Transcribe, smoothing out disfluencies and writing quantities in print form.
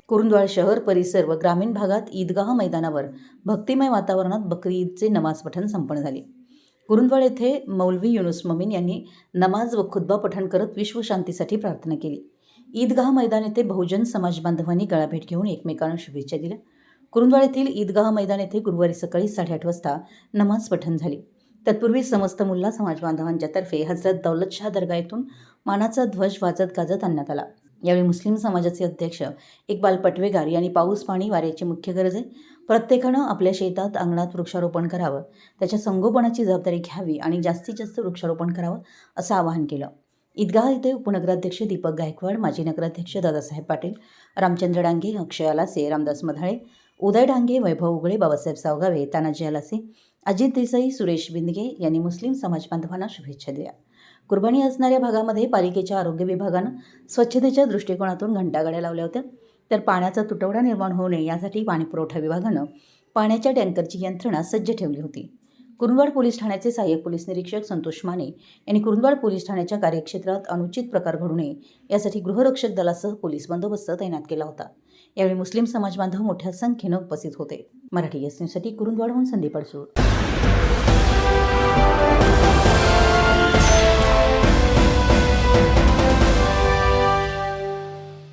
कुरुंदवाड शहर परिसर व ग्रामीण भागात ईदगाह मैदानावर भक्तिमय वातावरणात बकरी ईदचे नमाज पठण संपन्न झाले। कुरुंदवाड येथे मौलवी युनुस ममीन यांनी नमाज व खुतबा पठण करत विश्वशांतीसाठी प्रार्थना केली। ईदगाह मैदान येथे बहुजन समाज बांधवांनी गळाभेट घेऊन एकमेकांना शुभेच्छा दिल्या। कुरुंदवाड येथील ईदगाह मैदान येथे गुरुवारी सकाळी 8:30 वाजता नमाज पठण झाले। तत्पूर्वी समस्त मुल्ला समाज बांधवांच्या तर्फे हजरत दौलतशाह दर्गा येथून मानाचा ध्वज वाजत गाजत आणण्यात आला। यावेळी मुस्लिम समाजाचे अध्यक्ष इक्बाल पटवेगार यांनी पाऊस पाणी वाऱ्याची मुख्य गरज आहे, प्रत्येकानं आपल्या शेतात अंगणात वृक्षारोपण करावं, त्याच्या संगोपनाची जबाबदारी घ्यावी आणि जास्तीत जास्त वृक्षारोपण करावं असं आवाहन केलं। ईदगाह येथे उपनगराध्यक्ष दीपक गायकवाड, माजी नगराध्यक्ष दादासाहेब पाटील, रामचंद्र डांगे, अक्षय आलासे, रामदास मधाळे, उदय डांगे, वैभव उगळे, बाबासाहेब सावगावे, तानाजी आलासे, अजित देसाई, सुरेश बिंदगे यांनी मुस्लिम समाज बांधवांना शुभेच्छा दिल्या। कुर्बानी असणाऱ्या भागामध्ये पालिकेच्या आरोग्य विभागानं स्वच्छतेच्या दृष्टिकोनातून घंटागाड्या लावल्या होत्या, तर पाण्याचा तुटवडा निर्माण होऊ नये यासाठी पाणीपुरवठा विभागानं पाण्याच्या टँकरची यंत्रणा सज्ज ठेवली होती। कुरुंदवाड पोलीस ठाण्याचे सहाय्यक पोलीस निरीक्षक संतोष माने यांनी कुरुंदवाड पोलीस ठाण्याच्या कार्यक्षेत्रात अनुचित प्रकार घडू नये यासाठी गृहरक्षक दलासह पोलीस बंदोबस्त तैनात केला होता। यावेळी मुस्लिम समाज बांधव मोठ्या संख्येनं उपस्थित होते। मराठी एस न्यूजसाठी कुरुंदवाडहून संदीप अडसूळ।